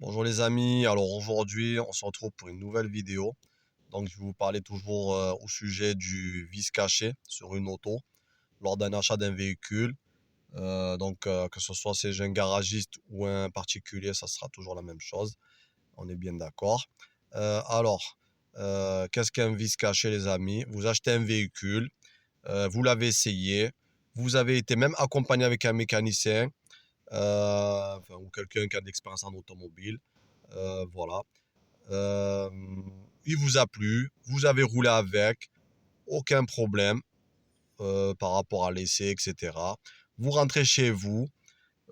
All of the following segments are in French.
Bonjour les amis, alors aujourd'hui on se retrouve pour une nouvelle vidéo. Donc je vais vous parler toujours au sujet du vice caché sur une auto lors d'un achat d'un véhicule. Que ce soit chez un garagiste ou un particulier, ça sera toujours la même chose. On est bien d'accord. Qu'est-ce qu'un vice caché les amis? Vous achetez un véhicule, vous l'avez essayé, vous avez été même accompagné avec un mécanicien ou quelqu'un qui a de l'expérience en automobile. Voilà. Euh, il vous a plu, vous avez roulé avec, aucun problème par rapport à l'essai, etc. Vous rentrez chez vous,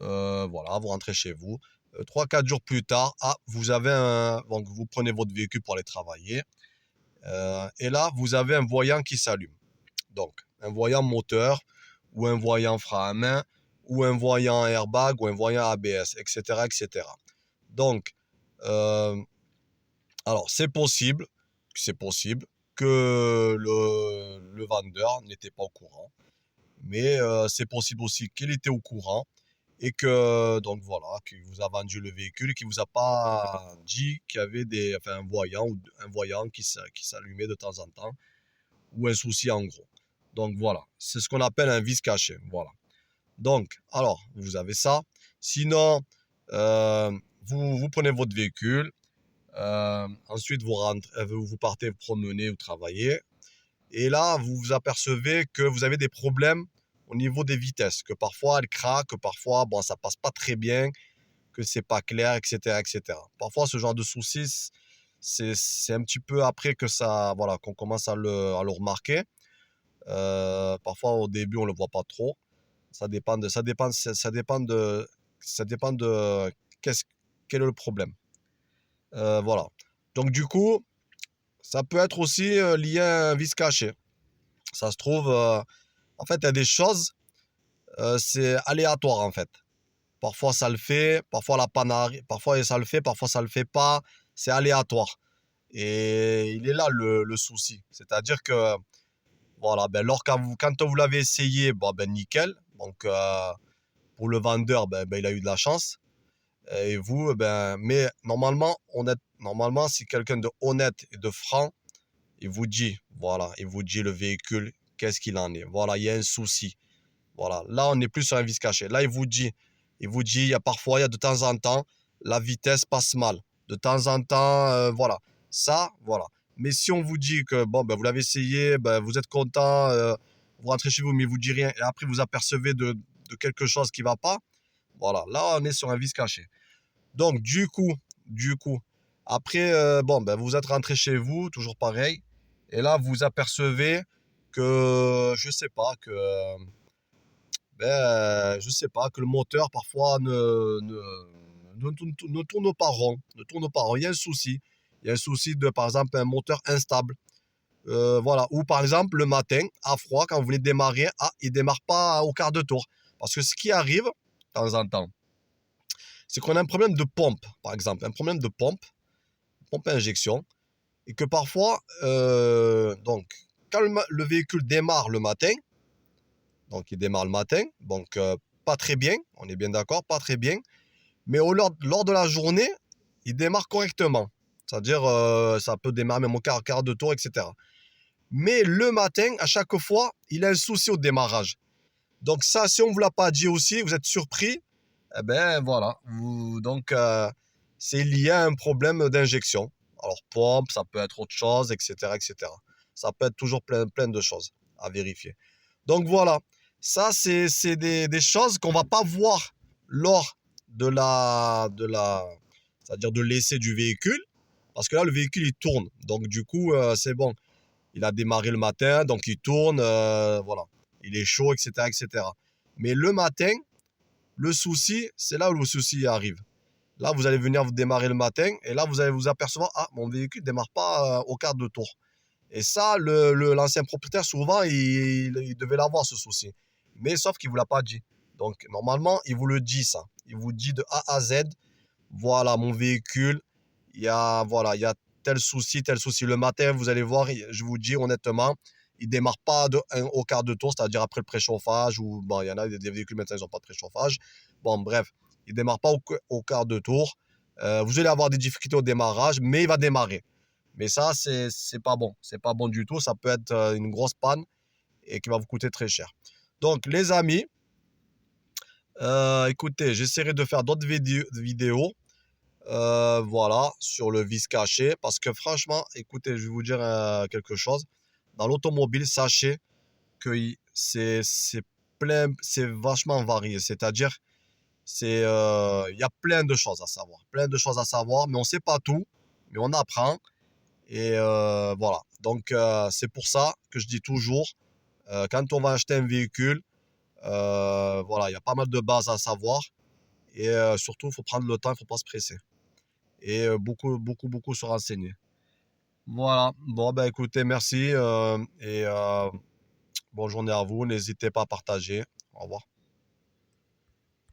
voilà, vous rentrez chez vous. 3-4 jours plus tard, donc vous prenez votre véhicule pour aller travailler. Et là, vous avez un voyant qui s'allume. Donc, un voyant moteur, ou un voyant frein à main, ou un voyant airbag, ou un voyant ABS, etc., etc. Donc, euh, alors, c'est possible que le vendeur n'était pas au courant, mais c'est possible aussi qu'il était au courant et que, donc voilà, qu'il vous a vendu le véhicule et qu'il vous a pas dit qu'il y avait un voyant qui s'allumait de temps en temps ou un souci en gros. Donc voilà, c'est ce qu'on appelle un vice caché. Voilà. Donc, alors, vous avez ça. Sinon, euh, vous prenez votre véhicule. Ensuite, vous partez vous promener ou travailler. Et là, vous vous apercevez que vous avez des problèmes au niveau des vitesses, que parfois elles craquent, que parfois bon, ça passe pas très bien, que c'est pas clair, etc., etc. Parfois, ce genre de soucis, c'est un petit peu après que ça, voilà, qu'on commence à le remarquer. Parfois, au début, on le voit pas trop. Ça dépend de qu'est-ce, quel est le problème. Voilà. Donc du coup, ça peut être aussi lié à un vice caché. Ça se trouve, en fait, il y a des choses, c'est aléatoire en fait. Parfois ça le fait, parfois la panne arrive, parfois ça le fait, parfois ça le fait pas. C'est aléatoire. Et il est là le souci. C'est-à-dire que, voilà, ben, quand vous l'avez essayé, bon, ben nickel. Donc pour le vendeur, ben, il a eu de la chance. Et vous, ben, mais normalement, si quelqu'un de honnête et de franc, il vous dit, voilà, il vous dit le véhicule, qu'est-ce qu'il en est. Voilà, il y a un souci. Voilà, là, on n'est plus sur un vice caché. Là, il y a parfois, il y a de temps en temps, la vitesse passe mal. De temps en temps, voilà. Ça, voilà. Mais si on vous dit que, bon, ben, vous l'avez essayé, ben, vous êtes content, vous rentrez chez vous, mais il vous dit rien, et après, vous apercevez de quelque chose qui va pas, voilà. Là, on est sur un vice caché. Donc, du coup, après, vous êtes rentré chez vous, toujours pareil. Et là, vous apercevez que, je sais pas, que le moteur parfois ne tourne pas rond. Ne tourne pas rond. Il y a un souci. Il y a un souci de, par exemple, un moteur instable. Voilà. Ou par exemple, le matin, à froid, quand vous voulez démarrer, il démarre pas au quart de tour. Parce que ce qui arrive, de temps en temps, c'est qu'on a un problème de pompe, par exemple. Un problème de pompe à injection. Et que parfois, quand le véhicule démarre le matin, donc il démarre le matin, donc pas très bien, on est bien d'accord, pas très bien. Mais lors de la journée, il démarre correctement. C'est-à-dire, ça peut démarrer même au quart de tour, etc. Mais le matin, à chaque fois, il a un souci au démarrage. Donc ça, si on ne vous l'a pas dit aussi, vous êtes surpris, eh ben voilà. C'est lié à un problème d'injection. Alors pompe, ça peut être autre chose, etc., etc. Ça peut être toujours plein de choses à vérifier. Donc voilà, ça c'est des choses qu'on va pas voir lors c'est-à-dire de l'essai du véhicule, parce que là le véhicule il tourne, donc du coup c'est bon, il a démarré le matin, donc il tourne, voilà, il est chaud, etc., etc. Mais le matin, le souci, c'est là où le souci arrive. Là, vous allez venir vous démarrer le matin et là, vous allez vous apercevoir, ah, mon véhicule ne démarre pas au quart de tour. Et ça, l'ancien propriétaire, souvent, il devait l'avoir, ce souci. Mais sauf qu'il ne vous l'a pas dit. Donc, normalement, il vous le dit, ça. Il vous dit de A à Z, voilà, mon véhicule, voilà, il y a tel souci, tel souci. Le matin, vous allez voir, je vous dis honnêtement, il ne démarre pas au quart de tour, c'est-à-dire après le préchauffage, ou bon, il y en a des véhicules maintenant, ils n'ont pas de préchauffage. Bon, bref, il ne démarre pas au quart de tour. Vous allez avoir des difficultés au démarrage, mais il va démarrer. Mais ça, c'est pas bon. C'est pas bon du tout. Ça peut être une grosse panne et qui va vous coûter très cher. Donc, les amis, écoutez, j'essaierai de faire d'autres vidéos. Voilà, sur le vice caché. Parce que franchement, écoutez, je vais vous dire quelque chose. Dans l'automobile, sachez que c'est plein, c'est vachement varié. C'est-à-dire, il y a plein de choses à savoir. Plein de choses à savoir, mais on ne sait pas tout. Mais on apprend. Et voilà. Donc, c'est pour ça que je dis toujours, quand on va acheter un véhicule, voilà, il y a pas mal de bases à savoir. Et surtout, il faut prendre le temps, il ne faut pas se presser. Et beaucoup se renseigner. Voilà. Bon, ben écoutez, merci. Et bonne journée à vous. N'hésitez pas à partager. Au revoir.